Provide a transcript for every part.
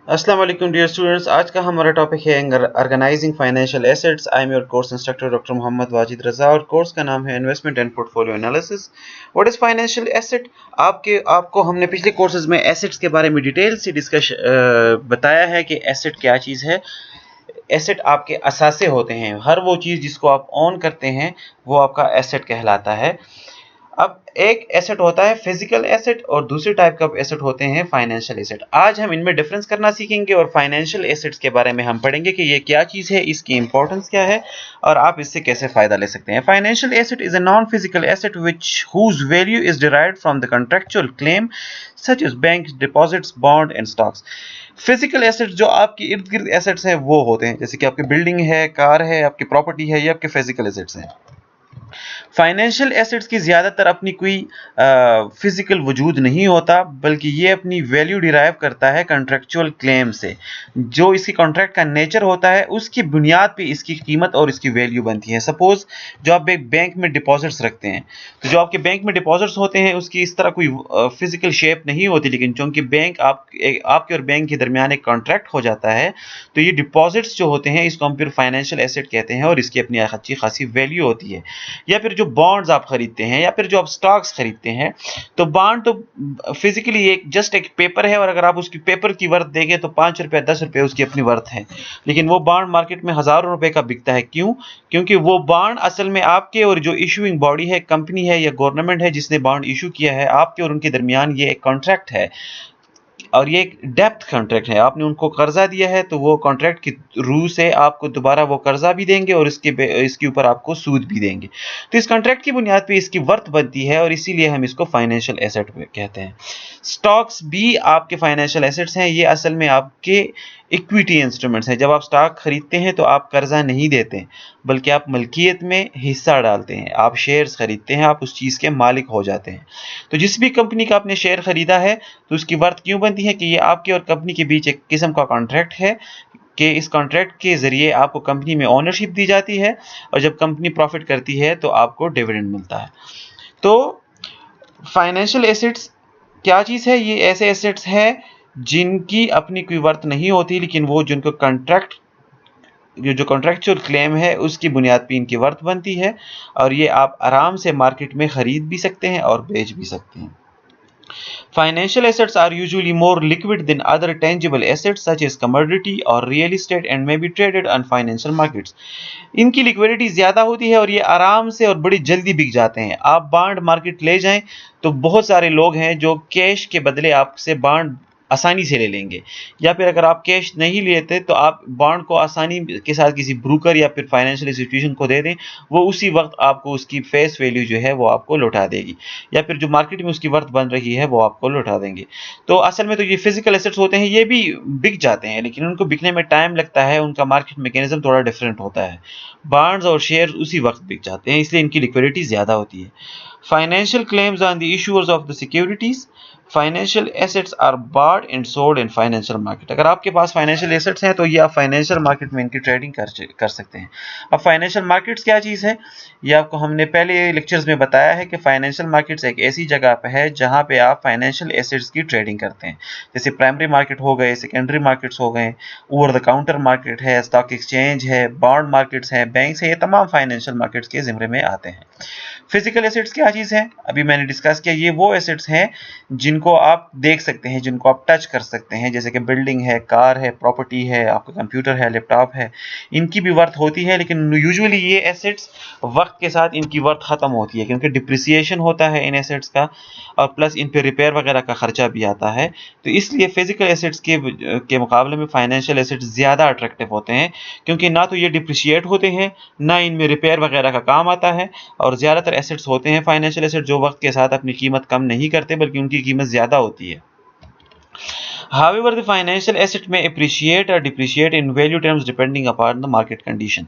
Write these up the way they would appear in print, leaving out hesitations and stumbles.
अस्सलाम वालेकुम dear students. आज का हमारा टॉपिक है organising financial assets. I am your course instructor doctor Mohammad Wajid Raza और कोर्स का नाम है investment and portfolio analysis. What is financial asset? आपको हमने पिछले कोर्सेज में एसेट्स के बारे में डिटेल से बताया है कि एसेट क्या चीज़ है। एसेट आपके असासे होते हैं। हर वो चीज़ जिसको आप ऑन करते हैं वो आपका एसेट कहलाता है। अब एक एसेट होता है फिजिकल एसेट और दूसरी टाइप का एसेट होते हैं फाइनेंशियल एसेट। आज हम इनमें डिफरेंस करना सीखेंगे और फाइनेंशियल एसेट्स के बारे में हम पढ़ेंगे कि ये क्या चीज़ है, इसकी इंपॉर्टेंस क्या है और आप इससे कैसे फायदा ले सकते हैं। Financial asset is a non physical asset which whose value is derived from the contractual claim such as bank deposits bond and stocks. Physical asset जो आपकी इर्द गिर्द एसेट्स हैं वो होते हैं, जैसे कि आपकी बिल्डिंग है, कार है, आपकी प्रॉपर्टी है, ये आपके फिजिकल एसेट्स हैं। फाइनेंशियल एसेट्स की ज़्यादातर अपनी कोई फिजिकल वजूद नहीं होता, बल्कि ये अपनी वैल्यू डिराइव करता है कॉन्ट्रेक्चुअल क्लेम से। जो इसकी कॉन्ट्रैक्ट का नेचर होता है उसकी बुनियाद पे इसकी कीमत और इसकी वैल्यू बनती है। सपोज जो आप एक बैंक में डिपॉजिट्स रखते हैं, तो जो आपके बैंक में डिपॉजिट्स होते हैं उसकी इस तरह कोई फिजिकल शेप नहीं होती, लेकिन चूंकि बैंक आपके और बैंक के दरमियान एक कॉन्ट्रैक्ट हो जाता है, तो ये डिपॉजिट्स जो होते हैं इसको हम फिर फाइनेंशियल एसेट कहते हैं और इसकी अपनी अच्छी खासी वैल्यू होती है। या फिर जो बॉन्ड्स आप खरीदते हैं या फिर जो आप स्टॉक्स खरीदते हैं, तो बॉन्ड तो फिजिकली एक जस्ट एक पेपर है और अगर आप उसकी पेपर की वर्थ देंगे तो 5 रुपए 10 रुपए उसकी अपनी वर्थ है। लेकिन वो बॉन्ड मार्केट में हजारों रुपए का बिकता है। क्यों? क्योंकि वो बॉन्ड असल में आपके और जो इशूइंग बॉडी है, कंपनी है या गवर्नमेंट है जिसने बॉन्ड इशू किया है, आपके और उनके दरमियान ये एक कॉन्ट्रैक्ट है और ये एक डेप्थ कॉन्ट्रैक्ट है। आपने उनको कर्जा दिया है तो वो कॉन्ट्रैक्ट की रूह से आपको दोबारा वो कर्जा भी देंगे और इसके ऊपर आपको सूद भी देंगे। तो इस कॉन्ट्रैक्ट की बुनियाद पे इसकी वर्थ बनती है और इसीलिए हम इसको फाइनेंशियल एसेट कहते हैं। स्टॉक्स भी आपके फाइनेंशियल एसेट्स हैं। ये असल में आपके इक्विटी इंस्ट्रूमेंट्स हैं। जब आप स्टॉक खरीदते हैं तो आप कर्जा नहीं देते, बल्कि आप मलकियत में हिस्सा डालते हैं, आप शेयर्स खरीदते हैं, आप उस चीज़ के मालिक हो जाते हैं। तो जिस भी कंपनी का आपने शेयर खरीदा है तो उसकी वर्थ क्यों बनती है कि ये आपके और कंपनी के बीच एक किस्म का कॉन्ट्रैक्ट है कि इस कॉन्ट्रैक्ट के ज़रिए आपको कंपनी में ओनरशिप दी जाती है और जब कंपनी प्रॉफिट करती है तो आपको डिविडेंड मिलता है। तो फाइनेंशियल एसेट्स क्या चीज़ है? ये ऐसे एसेट्स हैं जिनकी अपनी कोई वर्थ नहीं होती, लेकिन वो जिनको कॉन्ट्रैक्ट जो कॉन्ट्रैक्चुअल क्लेम है उसकी बुनियाद पे इनकी वर्थ बनती है और ये आप आराम से मार्केट में खरीद भी सकते हैं और बेच भी सकते हैं। Financial assets are usually more liquid than other tangible assets such as commodity or real estate and may be traded on financial markets. इनकी लिक्विडिटी ज़्यादा होती है और ये आराम से और बड़ी जल्दी बिक जाते हैं। आप बॉन्ड मार्केट ले जाएं तो बहुत सारे लोग हैं जो कैश के बदले आपसे बॉन्ड आसानी से ले लेंगे, या फिर अगर आप कैश नहीं लेते तो आप बॉन्ड को आसानी के साथ किसी ब्रोकर या फिर फाइनेंशियल इंस्टीट्यूशन को दे दें, वो उसी वक्त आपको उसकी फेस वैल्यू जो है वो आपको लौटा देगी, या फिर जो मार्केट में उसकी वर्थ बन रही है वो आपको लौटा देंगे। तो असल में तो ये फिजिकल एसेट्स होते हैं, ये भी बिक जाते हैं, लेकिन उनको बिकने में टाइम लगता है, उनका मार्केट मैकेनिज्म थोड़ा डिफरेंट होता है। बॉन्ड्स और शेयर उसी वक्त बिक जाते हैं, इसलिए इनकी लिक्विडिटी ज़्यादा होती है। Financial claims on the issuers of the securities. Financial assets are bought and sold in financial market. अगर आपके पास फाइनेंशियल एसेट्स हैं तो ये आप फाइनेंशियल मार्केट में इनकी ट्रेडिंग कर सकते हैं। अब फाइनेंशियल मार्केट्स क्या चीज़ है? ये आपको हमने पहले लेक्चर्स में बताया है कि फाइनेंशियल मार्केट्स एक ऐसी जगह पे है जहाँ पे आप फाइनेंशियल एसेट्स की ट्रेडिंग करते हैं। जैसे प्राइमरी मार्केट हो गए, सेकेंडरी मार्केट्स हो गए, ओवर द काउंटर मार्केट है, स्टॉक एक्सचेंज है, बॉन्ड मार्केट्स हैं, बैंक्स है, ये तमाम फाइनेंशियल मार्केट्स के जिम्मे में आते हैं। फिजिकल एसेट्स क्या चीज़ है? अभी मैंने डिस्कस किया, ये वो एसेट्स हैं जिनको आप देख सकते हैं, जिनको आप टच कर सकते हैं, जैसे कि बिल्डिंग है, कार है, प्रॉपर्टी है, आपका कंप्यूटर है, लैपटॉप है। इनकी भी वर्थ होती है, लेकिन यूजुअली ये एसेट्स वक्त के साथ इनकी वर्थ ख़त्म होती है क्योंकि डिप्रिसिएशन होता है इन एसेट्स का और प्लस इन पे रिपेयर वगैरह का खर्चा भी आता है। तो इसलिए फिजिकल एसेट्स के मुकाबले में फाइनेंशियल एसेट्स ज़्यादा अट्रैक्टिव होते हैं, क्योंकि ना तो ये डिप्रिशिएट होते हैं, ना इनमें रिपेयर वगैरह का काम आता है, और ज़्यादातर एसेट्स होते हैं फाइनेंशियल एसेट जो वक्त के साथ अपनी कीमत कम नहीं करते बल्कि उनकी कीमत ज़्यादा होती है। However, the financial asset may appreciate or depreciate in value terms depending upon the market condition.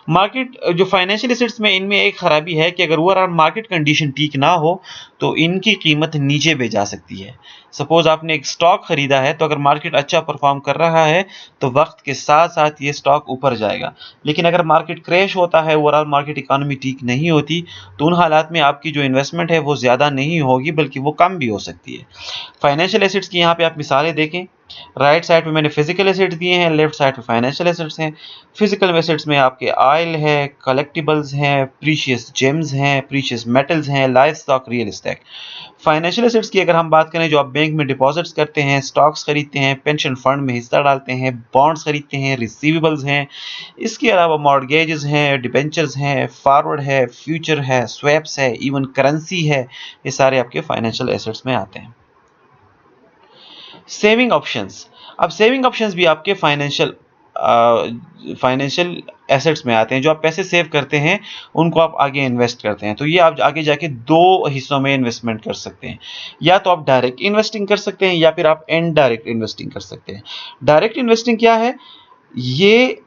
Market जो फाइनेंशियल एसेट्स में इनमें एक खराबी है कि अगर ओवरऑल मार्केट कंडीशन ठीक ना हो तो इनकी कीमत नीचे भी जा सकती है। सपोज आपने एक स्टॉक खरीदा है तो अगर मार्केट अच्छा परफॉर्म कर रहा है तो वक्त के साथ साथ ये स्टॉक ऊपर जाएगा, लेकिन अगर मार्केट क्रैश होता है, ओवरऑल मार्केट इकोनॉमी ठीक नहीं होती, तो उन हालात में आपकी जो इन्वेस्टमेंट है वो ज़्यादा नहीं होगी बल्कि वो कम भी हो सकती है। फाइनेंशियल एसेट्स की यहाँ पे आप मिसालें देखें राइट साइड पे मैंने फिजिकल एसेट्स दिए हैं, लेफ्ट साइड पे फाइनेंशियल एसेट्स हैं। फिजिकल एसेट्स में आपके ऑयल है, कलेक्टिबल्स हैं, प्रीशियस जेम्स हैं, प्रीशियस मेटल्स हैं, life stock, real estate. Financial assets की अगर हम बात करें, जो आप बैंक में डिपॉजिट्स करते हैं, स्टॉक्स खरीदते हैं, पेंशन फंड में हिस्सा डालते हैं, बॉन्ड्स खरीदते हैं, रिसीवेबल्स हैं, इसके अलावा मॉर्गेजेस हैं, डिबेंचर्स हैं, फॉरवर्ड है, फ्यूचर है, स्वैप्स है, इवन करेंसी है, ये सारे आपके फाइनेंशियल एसेट्स में आते हैं। सेविंग ऑप्शंस, अब सेविंग ऑप्शंस भी आपके फाइनेंशियल एसेट्स में आते हैं। जो आप पैसे सेव करते हैं उनको आप आगे इन्वेस्ट करते हैं, तो ये आप आगे जाके दो हिस्सों में इन्वेस्टमेंट कर सकते हैं। या तो आप डायरेक्ट इन्वेस्टिंग कर सकते हैं या फिर आप इनडायरेक्ट इन्वेस्टिंग कर सकते हैं। डायरेक्ट इन्वेस्टिंग क्या है? ये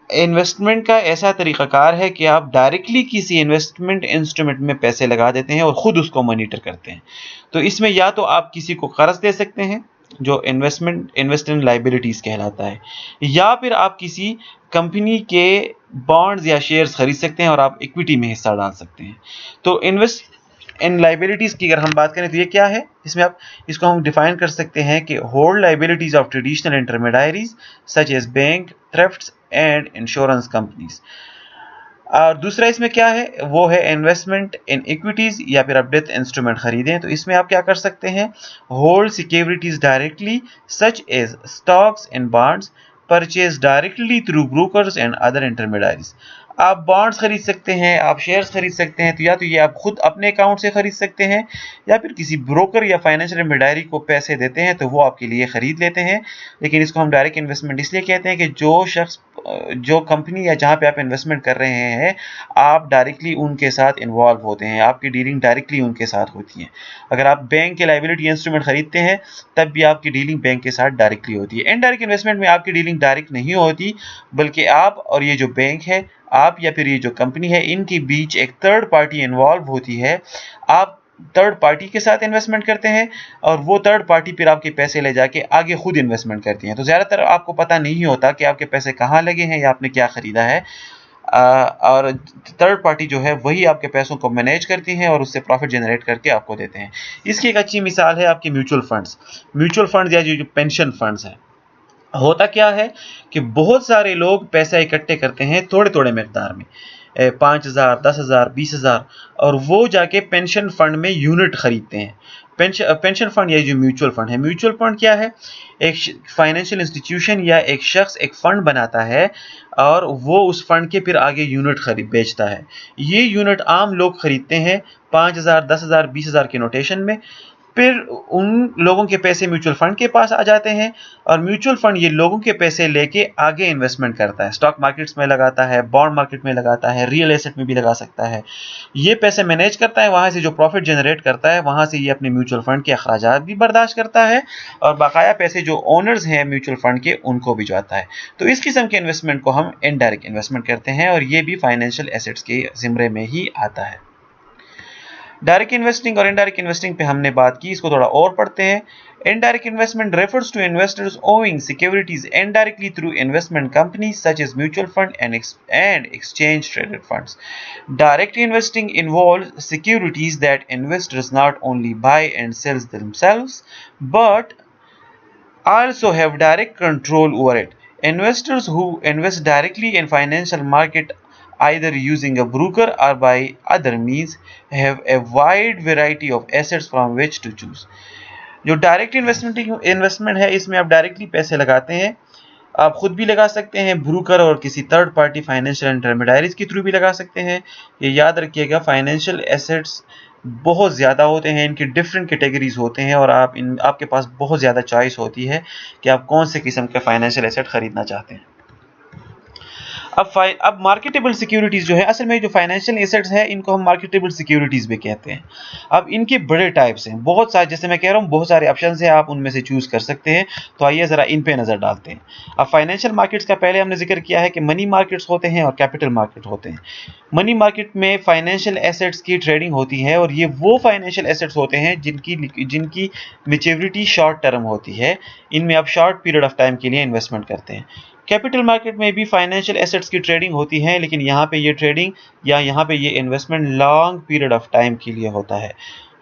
इन्वेस्टमेंट का ऐसा तरीकाकार है कि आप डायरेक्टली किसी इन्वेस्टमेंट इंस्ट्रूमेंट में पैसे लगा देते हैं और खुद उसको मॉनिटर करते हैं। तो इसमें या तो आप किसी को कर्ज दे सकते हैं, जो इन्वेस्ट इन लाइबिलिटीज कहलाता है, या फिर आप किसी कंपनी के बॉन्ड्स या शेयर्स खरीद सकते हैं और आप इक्विटी में हिस्सा डाल सकते हैं। तो इन्वेस्ट इन लाइबिलिटीज की अगर हम बात करें तो ये क्या है? इसमें आप इसको हम डिफाइन कर सकते हैं कि hold liabilities of traditional intermediaries such as bank, thrifts and insurance companies. और दूसरा इसमें क्या है, वो है इन्वेस्टमेंट इन इक्विटीज, या फिर आप डेट इंस्ट्रूमेंट खरीदें। तो इसमें आप क्या कर सकते हैं? Hold securities directly such as stocks and bonds, purchase directly through brokers and other intermediaries. आप बॉन्ड्स खरीद सकते हैं, आप शेयर्स खरीद सकते हैं, तो या तो ये आप खुद अपने अकाउंट से खरीद सकते हैं, या फिर किसी ब्रोकर या फाइनेंशियल इंटरमीडियरी को पैसे देते हैं तो वो आपके लिए खरीद लेते हैं। लेकिन इसको हम डायरेक्ट इन्वेस्टमेंट इसलिए कहते हैं कि जो शख्स, जो कंपनी या जहां पे आप इन्वेस्टमेंट कर रहे हैं, आप डायरेक्टली उनके साथ इन्वॉल्व होते हैं, आपकी डीलिंग डायरेक्टली उनके साथ होती है। अगर आप बैंक के लायबिलिटी इंस्ट्रूमेंट खरीदते हैं तब भी आपकी डीलिंग बैंक के साथ डायरेक्टली होती है। इनडायरेक्ट इन्वेस्टमेंट में आपकी डीलिंग डायरेक्ट नहीं होती, बल्कि आप और ये जो बैंक है, आप या फिर ये जो कंपनी है, इनके बीच एक थर्ड पार्टी इन्वॉल्व होती है। आप थर्ड पार्टी के साथ इन्वेस्टमेंट करते हैं और वो थर्ड पार्टी फिर आपके पैसे ले जाके आगे खुद इन्वेस्टमेंट करती है। तो ज़्यादातर आपको पता नहीं होता कि आपके पैसे कहाँ लगे हैं या आपने क्या खरीदा है। और थर्ड पार्टी जो है वही आपके पैसों को मैनेज करती है और उससे प्रॉफिट जनरेट करके आपको देते हैं। इसकी एक अच्छी मिसाल है आपके म्यूचुअल फंड्स। म्यूचुअल फंड्स या जो पेंशन फंड्स हैं, होता क्या है कि बहुत सारे लोग पैसा इकट्ठे करते हैं थोड़े थोड़े मकदार में, 5,000, 10,000, 20,000, और वो जाके पेंशन फंड में यूनिट खरीदते हैं। पेंशन फंड या जो म्यूचुअल फंड है, म्यूचुअल फंड क्या है? एक फाइनेंशियल इंस्टीट्यूशन या एक शख्स एक फंड बनाता है और वो उस फंड के फिर आगे यूनिट खरीद बेचता है। ये यूनिट आम लोग खरीदते हैं 5,000, 10,000, 20,000 के नोटेशन में। फिर उन लोगों के पैसे म्यूचुअल फंड के पास आ जाते हैं और म्यूचुअल फंड ये लोगों के पैसे लेके आगे इन्वेस्टमेंट करता है, स्टॉक मार्केट्स में लगाता है, बॉन्ड मार्केट में लगाता है, रियल एसेट में भी लगा सकता है। ये पैसे मैनेज करता है, वहां से जो प्रॉफिट जनरेट करता है वहां से ये अपने म्यूचुअल फंड के अखराजात भी बर्दाश्त करता है और बकाया पैसे जो ओनर्स हैं म्यूचुअल फंड के उनको भी जाता है। तो इस किस्म के इन्वेस्टमेंट को हम इनडायरेक्ट इन्वेस्टमेंट करते हैं और ये भी फाइनेंशियल एसेट्स के जिम्रे में ही आता है। डायरेक्ट इन्वेस्टिंग और इनडायरेक्ट इन्वेस्टिंग पे हमने बात की, इसको थोड़ा और पढ़ते हैं। Indirect investment refers to investors owning securities indirectly through investment companies such as mutual fund and exchange traded funds. Direct investing involves securities that investors not only buy and sell themselves but also have direct control over it. Investors who invest directly in financial market, either using a broker or by other means, have a wide variety of assets from which to choose. जो direct investment है, इसमें आप directly पैसे लगाते हैं। आप खुद भी लगा सकते हैं, ब्रोकर और किसी थर्ड पार्टी फाइनेंशियल इंटरमीडियरीज के थ्रू भी लगा सकते हैं। ये याद रखिएगा, फाइनेंशियल एसेट्स बहुत ज़्यादा होते हैं, इनकी डिफरेंट कैटेगरीज होते हैं और आपके पास बहुत ज़्यादा चॉइस होती है कि आप कौन से किस्म के फाइनेंशियल एसेट खरीदना चाहते हैं। अब मार्केटेबल सिक्योरिटीज जो है, असल में जो फाइनेंशियल एसेट्स है इनको हम मार्केटेबल सिक्योरिटीज भी कहते हैं। अब इनके बड़े टाइप्स हैं, बहुत सारे, जैसे मैं कह रहा हूँ बहुत सारे ऑप्शन हैं, आप उनमें से चूज कर सकते हैं। तो आइए जरा इन पे नजर डालते हैं। अब फाइनेंशियल मार्केट्स का पहले हमने जिक्र किया है कि मनी मार्केट्स होते हैं और कैपिटल मार्केट होते हैं। मनी मार्केट में फाइनेंशियल एसेट्स की ट्रेडिंग होती है और ये वो फाइनेंशियल एसेट्स होते हैं जिनकी मैच्योरिटी शॉर्ट टर्म होती है। इनमें आप शॉर्ट पीरियड ऑफ टाइम के लिए इन्वेस्टमेंट करते हैं। कैपिटल मार्केट में भी फाइनेंशियल एसेट्स की ट्रेडिंग होती है, लेकिन यहाँ पे ये ट्रेडिंग या यहाँ पे ये investment long period of time के लिए होता है।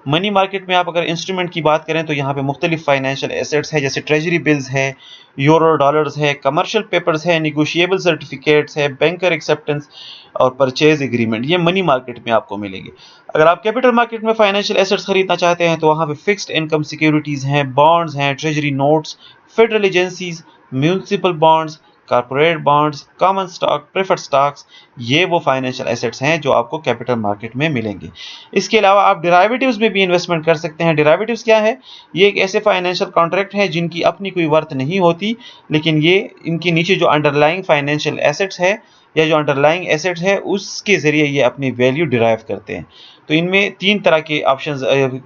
मनी मार्केट में आप अगर इंस्ट्रूमेंट की बात करें तो यहाँ पे मुख्तलिफ फाइनेंशियल एसेट्स है, जैसे ट्रेजरी बिल्स है, यूरो डॉलर्स है, कमर्शियल पेपर्स है, निगोशिएबल सर्टिफिकेट्स है, बैंकर एक्सेप्टेंस और परचेज एग्रीमेंट, ये मनी मार्केट में आपको मिलेंगे। अगर आप कैपिटल मार्केट में फाइनेंशियल एसेट्स खरीदना चाहते हैं तो वहाँ पे फिक्स्ड इनकम सिक्योरिटीज़ हैं, बॉन्ड्स हैं, treasury notes, federal agencies, municipal bonds, corporate bonds, common stock, preferred stocks, ये वो फाइनेंशियल एसेट्स हैं जो आपको कैपिटल मार्केट में मिलेंगे। इसके अलावा आप डेरिवेटिव्स में भी इन्वेस्टमेंट कर सकते हैं। डेरिवेटिव्स क्या है? ये एक ऐसे फाइनेंशियल कॉन्ट्रैक्ट हैं जिनकी अपनी कोई वर्थ नहीं होती, लेकिन ये इनके नीचे जो अंडरलाइंग फाइनेंशियल एसेट्स है या जो अंडरलाइंग एसेट्स है उसके ज़रिए ये अपनी वैल्यू डिराइव करते हैं। तो इनमें तीन तरह के ऑप्शंस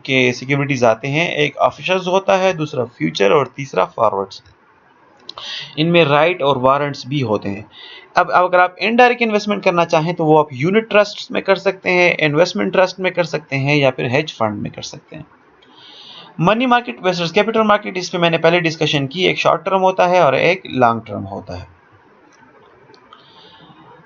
के सिक्योरिटीज़ आते हैं, एक ऑप्शंस होता है, दूसरा फ्यूचर और तीसरा फॉरवर्ड्स। इनमें राइट और वारंट्स भी होते हैं। अब अगर आप इनडायरेक्ट इन्वेस्टमेंट करना चाहें तो वो आप यूनिट ट्रस्ट में कर सकते हैं, इन्वेस्टमेंट ट्रस्ट में कर सकते हैं या फिर हेज फंड में कर सकते हैं। Money market versus capital market, इस पे मैंने पहले डिस्कशन की, एक शॉर्ट टर्म होता है और एक लॉन्ग टर्म होता है।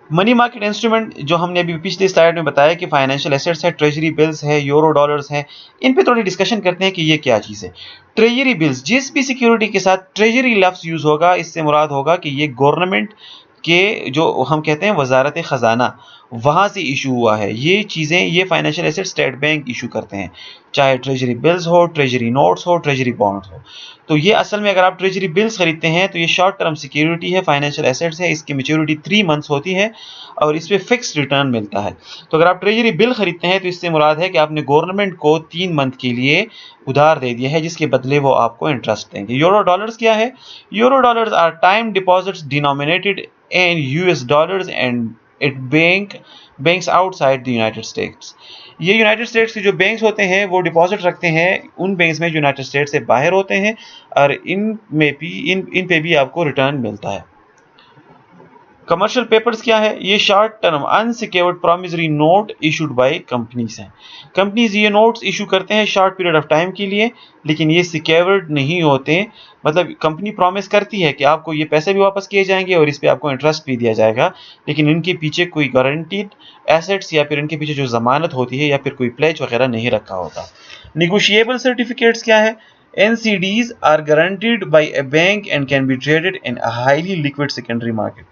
मनी मार्केट इंस्ट्रूमेंट जो हमने अभी पिछली स्लाइड में बताया कि फाइनेंशियल एसेट्स है, ट्रेजरी बिल्स है, यूरो डॉलर्स है, इन पे थोड़ी डिस्कशन करते हैं कि ये क्या चीज़ है। ट्रेजरी बिल्स, जिस भी सिक्योरिटी के साथ ट्रेजरी लफ्ज़ यूज़ होगा इससे मुराद होगा कि ये गवर्नमेंट के जो हम कहते हैं वजारत ख़जाना, वहाँ से इशू हुआ है। ये चीज़ें, ये financial asset state bank issue करते हैं, चाहे ट्रेजरी बिल्स हो, ट्रेजरी नोट्स हो, ट्रेजरी बॉन्ड्स हो। तो ये असल में अगर आप ट्रेजरी बिल्स खरीदते हैं तो ये शॉर्ट टर्म सिक्योरिटी है, फाइनेंशियल एसेट्स है, इसकी मैच्योरिटी 3 मंथ्स होती है और इस पे फिक्स रिटर्न मिलता है। तो अगर आप ट्रेजरी बिल खरीदते हैं तो इससे मुराद है कि आपने गवर्नमेंट को 3 मंथ के लिए उधार दे दिया है, जिसके बदले वो आपको इंटरेस्ट देंगे। यूरो डॉलर्स क्या है? Euro dollars are time deposits denominated in US dollars and it banks outside the United States. ये यूनाइटेड स्टेट्स के जो बैंक्स होते हैं वो डिपॉजिट रखते हैं उन बैंक्स में जो यूनाइटेड स्टेट्स से बाहर होते हैं और इन पे भी आपको रिटर्न मिलता है। कमर्शियल पेपर्स क्या है? ये short term unsecured promissory note issued by companies हैं। कंपनीज ये नोट्स इशू करते हैं शॉर्ट पीरियड ऑफ टाइम के लिए, लेकिन ये सिक्योर्ड नहीं होते। मतलब कंपनी प्रॉमिस करती है कि आपको ये पैसे भी वापस किए जाएंगे और इस पे आपको इंटरेस्ट भी दिया जाएगा, लेकिन इनके पीछे कोई गारंटीड एसेट्स या फिर इनके पीछे जो जमानत होती है या फिर कोई प्लेज वगैरह नहीं रखा होता। निगोशिएबल सर्टिफिकेट्स क्या है? NCDs are guaranteed by a bank and can be traded in a highly liquid secondary market.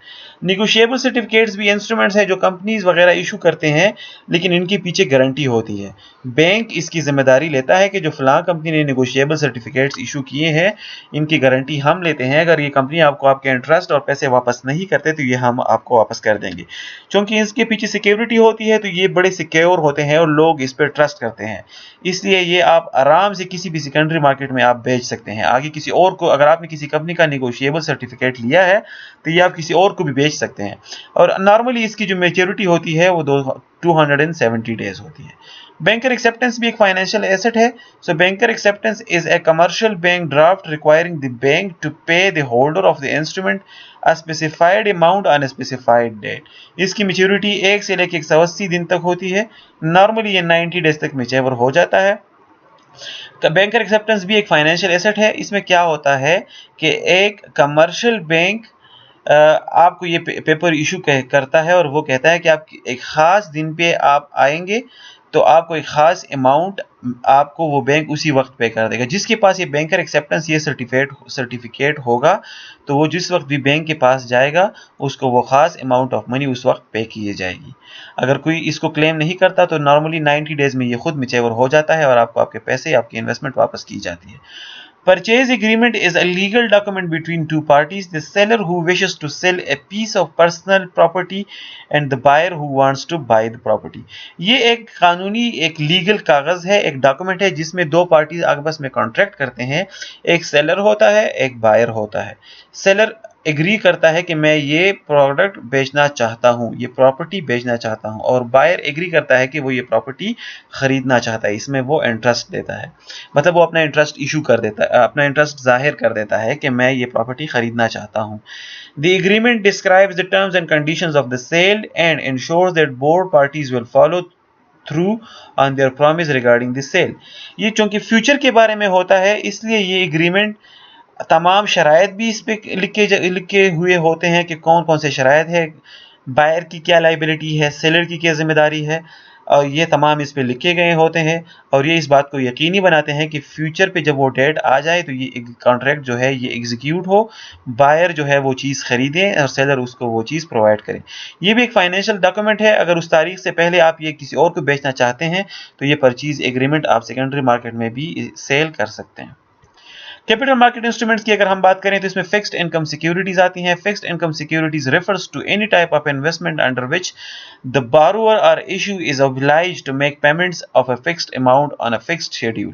Negotiable certificates भी इंस्ट्रूमेंट्स हैं जो कंपनीज वगैरह इशू करते हैं, लेकिन इनके पीछे गारंटी होती है। बैंक इसकी जिम्मेदारी लेता है कि जो फलां कंपनी ने निगोशिएबल सर्टिफिकेट्स इशू किए हैं इनकी गारंटी हम लेते हैं, अगर ये कंपनी आपको आपके इंटरेस्ट और पैसे वापस नहीं करते तो ये हम आपको वापस कर देंगे। क्योंकि इसके पीछे सिक्योरिटी होती है तो ये बड़े सिक्योर होते हैं और लोग इस पर ट्रस्ट करते हैं, इसलिए ये आप आराम से किसी भी सेकेंडरी मार्केट में आप बेच सकते हैं। आगे किसी और को, अगर आपने किसी कंपनी का निगोशिएबल सर्टिफिकेट लिया है तो ये आप किसी और को भी बेच सकते हैं। और नॉर्मली इसकी जो मैच्योरिटी होती है वो 270 डेज होती है। बैंकर एक्सेप्टेंस भी एक फाइनेंशियल एसेट है। So banker acceptance is a commercial bank draft requiring the bank to pay the holder of the instrument a specified amount on a specified date. इसकी maturity 1 से लेकर 180 दिन तक होती है। नॉर्मली ये 90 डेज तक मैच्योर हो जाता है। बैंकर एक्सेप्टेंस भी एक फाइनेंशियल एसेट है। इसमें क्या होता है कि एक कमर्शियल बैंक आपको ये पेपर इशू करता है और वो कहता है कि आप एक ख़ास दिन पे आप आएंगे तो आपको एक ख़ास अमाउंट आपको वो बैंक उसी वक्त पे कर देगा। जिसके पास ये बैंकर एक्सेप्टेंस ये सर्टिफिकेट होगा तो वो जिस वक्त भी बैंक के पास जाएगा उसको वो ख़ास अमाउंट ऑफ मनी उस वक्त पे किए जाएगी। अगर कोई इसको क्लेम नहीं करता तो नॉर्मली 90 डेज में ये खुद मैच्योर हो जाता है और आपको आपके पैसे, आपकी इन्वेस्टमेंट वापस की जाती है। Purchase agreement is a legal document between two parties, the seller who wishes to sell a piece of personal property and the buyer who wants to buy the property. ये एक कानूनी, एक लीगल कागज है, एक डॉक्यूमेंट है जिसमें दो पार्टीज आपस में कॉन्ट्रैक्ट करते हैं। एक सेलर होता है, एक बायर होता है। सेलर एग्री करता है कि मैं ये प्रोडक्ट बेचना चाहता हूँ, ये प्रॉपर्टी बेचना चाहता हूँ, और बायर एग्री करता है कि वो ये प्रॉपर्टी खरीदना चाहता है, इसमें वो इंटरेस्ट देता है। मतलब वो अपना इंटरेस्ट इशू कर देता है, अपना इंटरेस्ट जाहिर कर देता है कि मैं ये प्रॉपर्टी खरीदना चाहता हूँ। The agreement describes the terms and conditions of the sale and ensures that both parties will follow through on their promise regarding the sale. ये चूंकि फ्यूचर के बारे में होता है इसलिए ये एग्रीमेंट तमाम शराइत भी इस पे लिखे हुए होते हैं कि कौन कौन से शराइत है, बायर की क्या लाइबिलिटी है, सेलर की क्या जिम्मेदारी है, और ये तमाम इस पे लिखे गए होते हैं और ये इस बात को यकीनी बनाते हैं कि फ्यूचर पे जब वो डेट आ जाए तो ये कॉन्ट्रैक्ट जो है ये एग्जीक्यूट हो, बायर जो है वो चीज़ खरीदें और सेलर उसको वो चीज़ प्रोवाइड करें। ये भी एक फाइनेंशियल डॉक्यूमेंट है। अगर उस तारीख से पहले आप ये किसी और को बेचना चाहते हैं तो ये परचेज एग्रीमेंट आप सेकेंडरी मार्केट में भी सेल कर सकते हैं। कैपिटल मार्केट इंस्ट्रूमेंट्स की अगर हम बात करें तो इसमें फिक्स्ड इनकम सिक्योरिटीज आती हैं। Fixed income securities refers to any type of investment under which the borrower or issue is obliged to make payments of a fixed amount on a fixed schedule।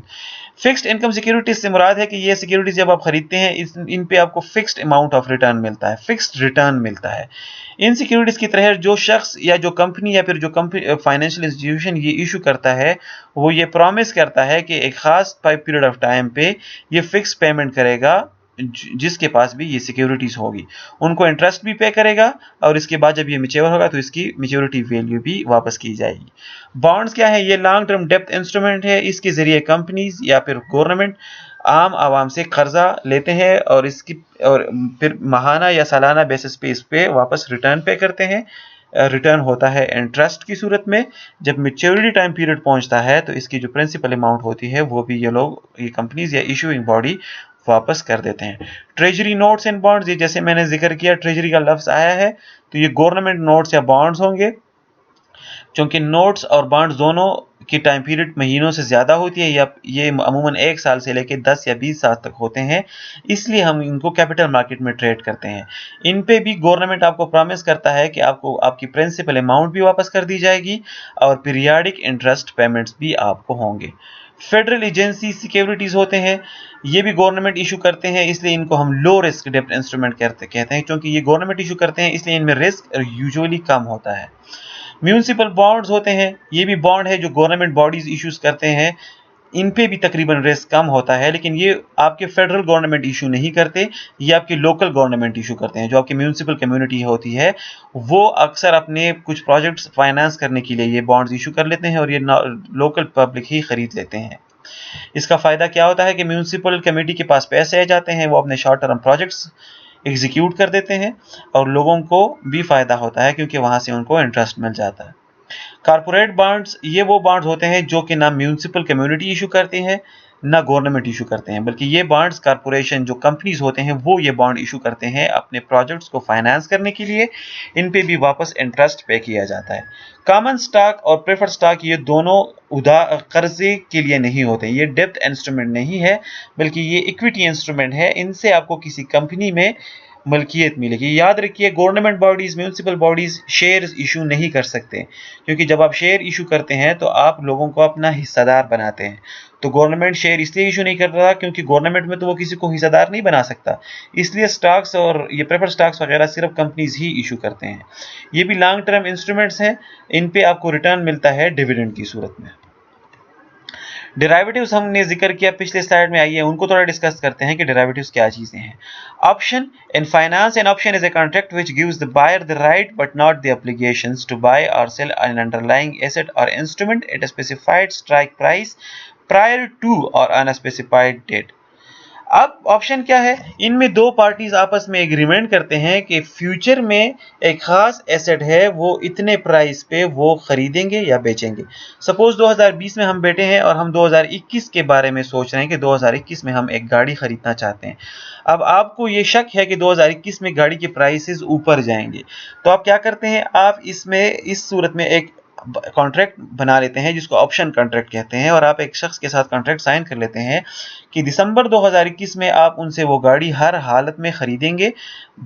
Fixed income securities से मुराद है कि ये securities जब आप खरीदते हैं इन पे आपको फिक्स्ड अमाउंट ऑफ रिटर्न मिलता है, फिक्स्ड रिटर्न मिलता है। इन सिक्योरिटीज की तरह जो शख्स या जो कंपनी या फिर जो फाइनेंशियल इंस्टीट्यूशन ये इशू करता है वो ये प्रॉमिस करता है कि एक खास पीरियड ऑफ टाइम पे ये फिक्स पेमेंट करेगा जिसके पास भी ये सिक्योरिटीज होगी, उनको इंटरेस्ट भी पे करेगा और इसके बाद जब ये मैच्योर होगा तो इसकी मैच्योरिटी वैल्यू भी वापस की जाएगी। बॉन्ड्स क्या है? ये लॉन्ग टर्म डेप्थ इंस्ट्रूमेंट है। इसके जरिए कंपनीज या फिर गवर्नमेंट आम आवाम से कर्जा लेते हैं और फिर माहाना या सालाना बेसिस पे इस पे वापस रिटर्न पे करते हैं। रिटर्न होता है इंटरेस्ट की सूरत में। जब मैच्योरिटी टाइम पीरियड पहुंचता है तो इसकी जो प्रिंसिपल अमाउंट होती है वो भी ये कंपनीज या इशूइंग बॉडी वापस कर देते हैं। ट्रेजरी नोट्स एंड बॉन्ड्स, ये जैसे मैंने जिक्र किया ट्रेजरी का लफ्ज आया है तो ये गवर्नमेंट नोट्स या बॉन्ड्स होंगे। क्योंकि नोट्स और बॉन्ड्स दोनों की टाइम पीरियड महीनों से ज़्यादा होती है या ये अमूमन 1 साल से लेकर 10 या 20 साल तक होते हैं, इसलिए हम इनको कैपिटल मार्केट में ट्रेड करते हैं। इन पे भी गवर्नमेंट आपको प्रॉमिस करता है कि आपको आपकी प्रिंसिपल अमाउंट भी वापस कर दी जाएगी और पीरियाडिक इंटरेस्ट पेमेंट्स भी आपको होंगे। फेडरल एजेंसी सिक्योरिटीज होते हैं, ये भी गवर्नमेंट इशू करते हैं, इसलिए इनको हम लो रिस्क डेब्ट इंस्ट्रूमेंट कहते हैं। क्योंकि ये गवर्नमेंट इशू करते हैं इसलिए इनमें रिस्क यूजुअली कम होता है। म्यूनिसिपल बॉन्ड्स होते हैं, ये भी बॉन्ड है जो गवर्नमेंट बॉडीज इश्यूज करते हैं। इन पे भी तकरीबन रिस्क कम होता है, लेकिन ये आपके फेडरल गवर्नमेंट इशू नहीं करते, ये आपके लोकल गवर्नमेंट इशू करते हैं। जो आपकी म्यूनिसिपल कम्युनिटी होती है वो अक्सर अपने कुछ प्रोजेक्ट्स फाइनेंस करने के लिए ये बॉन्ड्स इशू कर लेते हैं और ये लोकल पब्लिक ही खरीद लेते हैं। इसका फ़ायदा क्या होता है कि म्यूनिसिपल कमेटी के पास पैसे आ जाते हैं, वो अपने शॉर्ट टर्म प्रोजेक्ट्स एग्जीक्यूट कर देते हैं और लोगों को भी फ़ायदा होता है क्योंकि वहाँ से उनको इंटरेस्ट मिल जाता है। कारपोरेट बॉन्ड्स, ये वो बॉन्ड्स होते हैं जो कि ना म्यूनिसिपल कम्युनिटी इशू करती है ना गवर्नमेंट इशू करते हैं, बल्कि ये बॉन्ड्स कारपोरेशन जो कंपनीज होते हैं वो ये बॉन्ड इशू करते हैं अपने प्रोजेक्ट्स को फाइनेंस करने के लिए। इन पे भी वापस इंटरेस्ट पे किया जाता है। कॉमन स्टॉक और प्रेफर्ड स्टॉक ये दोनों कर्जे के लिए नहीं होते, ये डेब्ट इंस्ट्रूमेंट नहीं है बल्कि ये इक्विटी इंस्ट्रूमेंट है। इनसे आपको किसी कंपनी में मलकियत मिलेगी। याद रखिए government bodies municipal bodies shares issue नहीं कर सकते, क्योंकि जब आप शेयर इशू करते हैं तो आप लोगों को अपना हिस्सेदार बनाते हैं। तो गवर्नमेंट शेयर इसलिए इशू नहीं कर रहा क्योंकि गवर्नमेंट में तो वो किसी को हिस्सेदार नहीं बना सकता, इसलिए स्टॉक्स और ये प्रेफर्ड स्टॉक्स वगैरह सिर्फ कंपनीज ही इशू करते हैं। ये भी लॉन्ग टर्म इंस्ट्रूमेंट्स हैं, इन पे आपको रिटर्न मिलता है डिविडेंड की सूरत में। डेरिवेटिव्स हमने जिक्र किया पिछले स्लाइड में, आइए उनको थोड़ा डिस्कस करते हैं कि डेरिवेटिव्स क्या चीजें हैं। Option in finance, an option is a contract which gives the buyer the right but not the obligations to buy or sell an underlying asset or instrument at a specified strike price prior to or on a specified date. अब option क्या है? इनमें दो parties आपस में agreement करते हैं कि फ्यूचर में एक खास एसेट है वो इतने प्राइस पे वो खरीदेंगे या बेचेंगे। सपोज 2020 में हम बैठे हैं और हम 2021 के बारे में सोच रहे हैं कि 2021 में हम एक गाड़ी खरीदना चाहते हैं। अब आपको ये शक है कि 2021 में गाड़ी के प्राइसेस ऊपर जाएंगे, तो आप क्या करते हैं? आप इस सूरत में एक कॉन्ट्रैक्ट बना लेते हैं जिसको ऑप्शन कॉन्ट्रैक्ट कहते हैं, और आप एक शख्स के साथ कॉन्ट्रैक्ट साइन कर लेते हैं कि दिसंबर 2021 में आप उनसे वो गाड़ी हर हालत में खरीदेंगे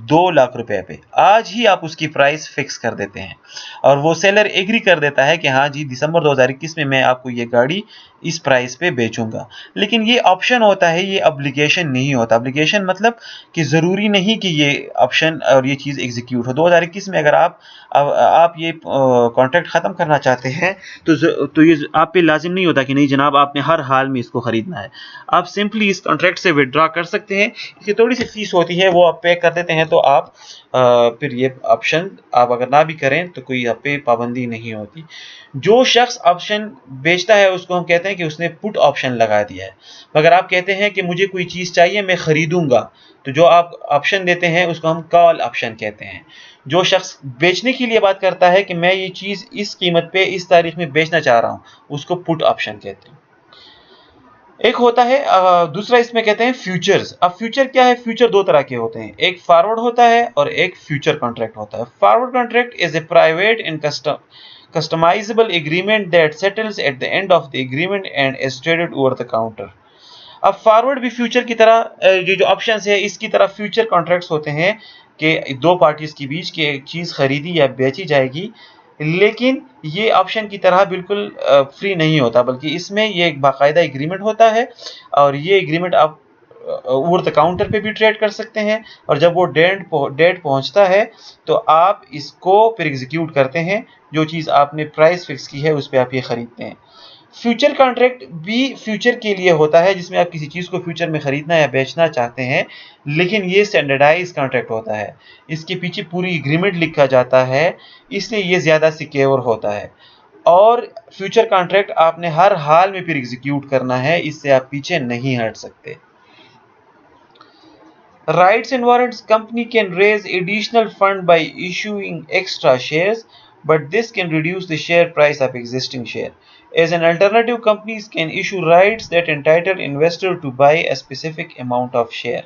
2 लाख रुपए पे। आज ही आप उसकी प्राइस फिक्स कर देते हैं और वो सेलर एग्री कर देता है कि हाँ जी दिसंबर 2021 में मैं आपको ये गाड़ी इस प्राइस पे बेचूंगा। लेकिन ये ऑप्शन होता है, ये ऑब्लिगेशन नहीं होता। ऑब्लिगेशन मतलब कि जरूरी नहीं कि ये ऑप्शन और ये चीज एग्जीक्यूट हो। 2021 में अगर आप ये कॉन्ट्रैक्ट खत्म करना चाहते हैं तो ये आप पे लाजिम नहीं होता कि नहीं जनाब आपने हर हाल में इसको खरीदना है। आप सिंपली इस कॉन्ट्रैक्ट से विड्रॉ कर सकते हैं। इसकी थोड़ी सी फीस होती है, वो आप पे कर देते हैं, तो आप फिर ये ऑप्शन आप अगर ना भी करें तो कोई आप पे पाबंदी नहीं होती। जो शख्स ऑप्शन बेचता है उसको हम कहते हैं कि उसने पुट ऑप्शन लगा दिया है। मगर आप कहते हैं कि मुझे कोई चीज़ चाहिए मैं खरीदूंगा, तो जो आप ऑप्शन देते हैं उसको हम कॉल ऑप्शन कहते हैं। जो शख्स बेचने के लिए बात करता है कि मैं ये चीज़ इस कीमत पे इस तारीख में बेचना चाह रहा हूँ, उसको पुट ऑप्शन कहते हैं। एक होता है दूसरा, इसमें कहते हैं फ्यूचर्स। अब फ्यूचर क्या है? फ्यूचर दो तरह के होते हैं, एक फॉरवर्ड होता है और एक फ्यूचर कॉन्ट्रैक्ट होता है। Forward contract is a private and customizable agreement that settles at the end of the agreement and is traded over the counter। अब फॉरवर्ड भी फ्यूचर की तरह, ये जो ऑप्शन है इसकी तरह फ्यूचर कॉन्ट्रैक्ट्स होते हैं कि दो पार्टीज के बीच की एक चीज़ खरीदी या बेची जाएगी, लेकिन ये ऑप्शन की तरह बिल्कुल फ्री नहीं होता, बल्कि इसमें ये एक बाकायदा एग्रीमेंट होता है और ये एग्रीमेंट आप ओवर द काउंटर पे भी ट्रेड कर सकते हैं, और जब वो डेट पहुंचता है तो आप इसको फिर एग्जीक्यूट करते हैं। जो चीज़ आपने प्राइस फिक्स की है उस पर आप ये खरीदते हैं। फ्यूचर कॉन्ट्रैक्ट भी फ्यूचर के लिए होता है, जिसमें आप किसी चीज़ को फ्यूचर में खरीदना या बेचना चाहते हैं, लेकिन ये स्टैंडर्डाइज कॉन्ट्रैक्ट होता है, इसके पीछे पूरी एग्रीमेंट लिखा जाता है, इसलिए ये ज़्यादा सिक्योर होता है। और फ्यूचर कॉन्ट्रैक्ट आपने हर हाल में फिर एग्जीक्यूट करना है, इससे आप पीछे नहीं हट सकते। Rights and warrants: company can raise additional fund by issuing extra shares, but this can reduce the share price of existing share. As an alternative, companies can issue rights that entitle investor to buy a specific amount of share।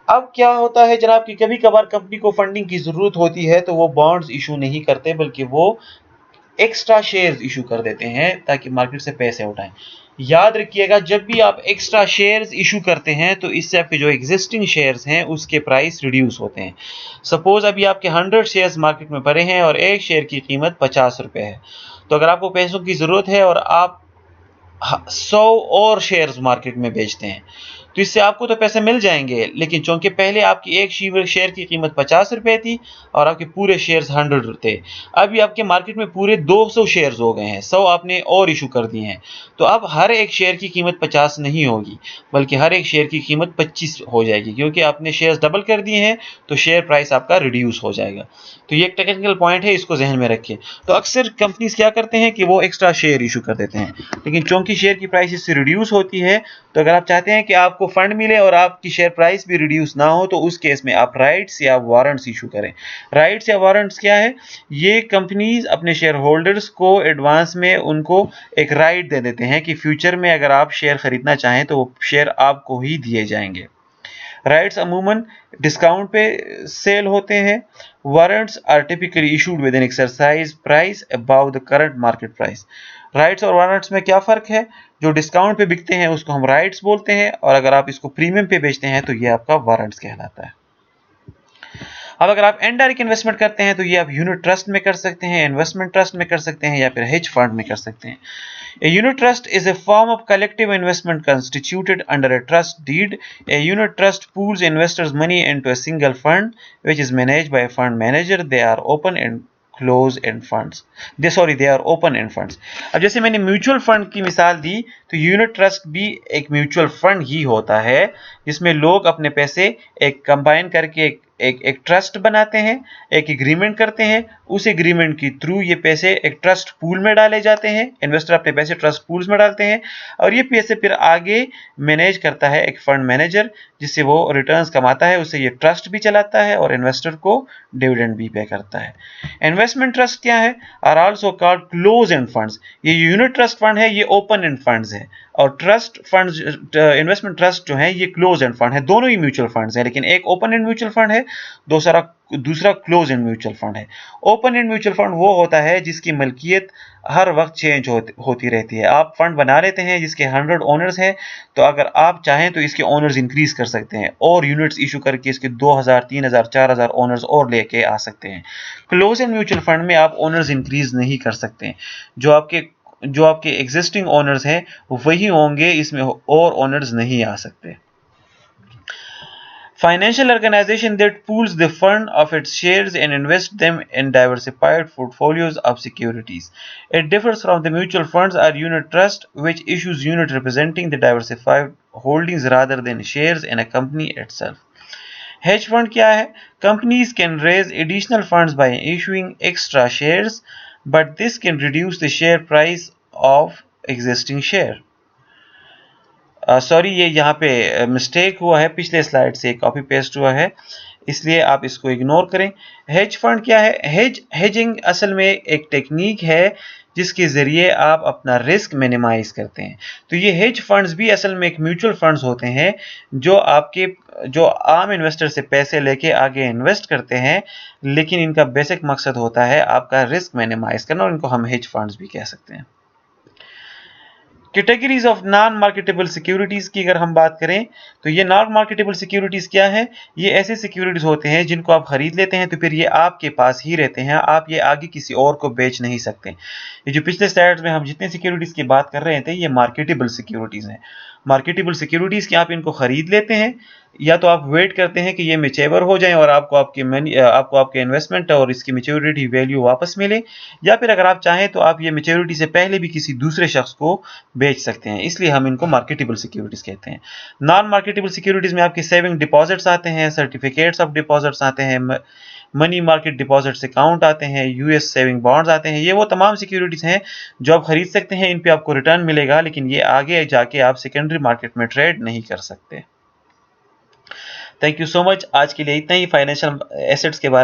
अब क्या होता है जनाब कि कभी कभार company को funding की जरूरत होती है तो वो बॉन्ड्स इशू नहीं करते, बल्कि वो एक्स्ट्रा शेयर्स इशू कर देते हैं ताकि मार्केट से पैसे उठाएं। याद रखिएगा, जब भी आप एक्स्ट्रा शेयर्स इशू करते हैं तो इससे आपके जो एग्जिस्टिंग शेयर्स हैं उसके प्राइस रिड्यूस होते हैं। सपोज अभी आपके 100 शेयर्स मार्केट में पड़े हैं और एक शेयर की कीमत 50 रुपए है, तो अगर आपको पैसों की ज़रूरत है और आप 100 और शेयर्स मार्केट में बेचते हैं तो इससे आपको तो पैसे मिल जाएंगे, लेकिन चूंकि पहले आपकी एक शेयर की कीमत 50 रुपए थी और आपके पूरे शेयर्स 100 थे, अभी आपके मार्केट में पूरे 200 शेयर्स हो गए हैं, 100 आपने और इशू कर दिए हैं, तो अब हर एक शेयर की कीमत 50 नहीं होगी, बल्कि हर एक शेयर की कीमत 25 हो जाएगी, क्योंकि आपने शेयर्स डबल कर दिए हैं तो शेयर प्राइस आपका रिड्यूस हो जाएगा। तो ये एक टेक्निकल पॉइंट है, इसको जहन में रखिए। तो अक्सर कंपनीज क्या करते हैं कि वो एक्स्ट्रा शेयर इशू कर देते हैं, लेकिन चूंकि शेयर की प्राइस इससे रिड्यूस होती है, तो अगर आप चाहते हैं कि आपको फंड मिले और आपकी शेयर प्राइस भी रिड्यूस ना हो, तो उस केस में आप राइट्स या वारंट्स इशू करें। राइट्स या वारंट्स क्या है? ये कंपनीज अपने शेयर होल्डर्स को एडवांस में उनको एक राइट दे देते हैं कि फ्यूचर में अगर आप शेयर खरीदना चाहें तो वो शेयर आपको ही दिए जाएंगे। राइट्स अमूमन डिस्काउंट पे सेल होते हैं। Warrants are typically issued with an exercise price above the current market price. Rights और वारंट्स में क्या फ़र्क है? जो डिस्काउंट पे बिकते हैं उसको हम राइट्स बोलते हैं, और अगर आप इसको प्रीमियम पे बेचते हैं तो ये आपका वारंट्स कहलाता है। अब अगर आप इनडायरेक्ट इन्वेस्टमेंट करते हैं तो ये आप यूनिट ट्रस्ट में कर सकते हैं, इन्वेस्टमेंट ट्रस्ट में कर सकते हैं, या फिर हेज फंड में कर सकते हैं। A unit trust is a form of collective investment constituted under a trust deed. A unit trust pools investors' money into a single fund, which is managed by a fund manager. They are open and close end funds. They are open end funds. अब जैसे मैंने mutual fund की मिसाल दी, तो unit trust भी एक mutual fund ही होता है, जिसमें लोग अपने पैसे एक कंबाइन करके एक ट्रस्ट बनाते हैं, एक एग्रीमेंट करते हैं, उस एग्रीमेंट के थ्रू ये पैसे एक ट्रस्ट पूल में डाले जाते हैं, इन्वेस्टर अपने पैसे ट्रस्ट पूल्स में डालते हैं, और ये पैसे फिर आगे मैनेज करता है एक फंड मैनेजर, जिससे वो रिटर्न्स कमाता है, उससे ये ट्रस्ट भी चलाता है और इन्वेस्टर को डिविडेंड भी पे करता है। इन्वेस्टमेंट ट्रस्ट क्या है? Are also called close end funds. ये यूनिट ट्रस्ट फंड है, ये ओपन एंड फंड्स है, और ट्रस्ट फंड्स, इन्वेस्टमेंट ट्रस्ट जो है ये क्लोज एंड फंड है। दोनों ही म्यूचुअल फंड्स है, लेकिन एक ओपन एंड म्यूचुअल फंड है, दूसरा क्लोज एंड म्यूचुअल फंड है। ओपन एंड म्यूचुअल फंड वो होता है जिसकी मलकियत हर वक्त चेंज होती रहती है। आप फंड बना लेते हैं जिसके 100 ओनर्स हैं, तो अगर आप चाहें तो इसके ओनर्स इंक्रीज कर सकते हैं और यूनिट्स इशू करके इसके 2000, 3000, 4000 ओनर्स और लेके आ सकते हैं। क्लोज एंड म्यूचुअल फंड में आप ओनर्स इंक्रीज नहीं कर सकते, जो आपके एग्जिस्टिंग ओनर्स हैं वही होंगे, इसमें और ओनर्स नहीं आ सकते। Financial organization that pools the fund of its shares and invests them in diversified portfolios of securities. It differs from the mutual funds or unit trust, which issues unit representing the diversified holdings rather than shares in a company itself. Hedge fund क्या है? Companies can raise additional funds by issuing extra shares, but this can reduce the share price of existing share. Sorry, ये यहाँ पे mistake हुआ है, पिछले slide से copy paste हुआ है, इसलिए आप इसको इग्नोर करें। हेज फंड क्या है? हेजिंग असल में एक टेक्निक है जिसके ज़रिए आप अपना रिस्क मिनिमाइज करते हैं। तो ये हेज फंड्स भी असल में एक म्यूचुअल फंड्स होते हैं जो आम इन्वेस्टर से पैसे लेके आगे इन्वेस्ट करते हैं, लेकिन इनका बेसिक मकसद होता है आपका रिस्क मिनिमाइज करना, और इनको हम हेज फंड्स भी कह सकते हैं। Categories of non marketable securities की अगर हम बात करें, तो ये नॉन मार्केटेबल सिक्योरिटीज क्या है? ये ऐसे सिक्योरिटीज होते हैं जिनको आप खरीद लेते हैं तो फिर ये आपके पास ही रहते हैं, आप ये आगे किसी और को बेच नहीं सकते। ये जो पिछले स्लाइड्स में हम जितने सिक्योरिटीज की बात कर रहे थे, ये मार्केटेबल सिक्योरिटीज हैं। मार्केटेबल सिक्योरिटीज की आप इनको खरीद लेते हैं, या तो आप वेट करते हैं कि ये मैच्योर हो जाएं और आपको आपके इन्वेस्टमेंट और इसकी मैच्योरिटी वैल्यू वापस मिले, या फिर अगर आप चाहें तो आप ये मैच्योरिटी से पहले भी किसी दूसरे शख्स को बेच सकते हैं, इसलिए हम इनको मार्केटेबल सिक्योरिटीज कहते हैं। नॉन मार्केटेबल सिक्योरिटीज में आपके सेविंग डिपॉजिट्स आते हैं, सर्टिफिकेट्स ऑफ डिपॉजिट्स आते हैं, मनी मार्केट डिपॉजिट्स अकाउंट आते हैं, यूएस सेविंग बॉन्ड्स आते हैं। ये वो तमाम सिक्योरिटीज हैं जो आप खरीद सकते हैं, इन पे आपको रिटर्न मिलेगा, लेकिन ये आगे जाके आप सेकेंडरी मार्केट में ट्रेड नहीं कर सकते। Thank you so much. आज के लिए इतना ही फाइनेंशियल एसेट्स के बारे में।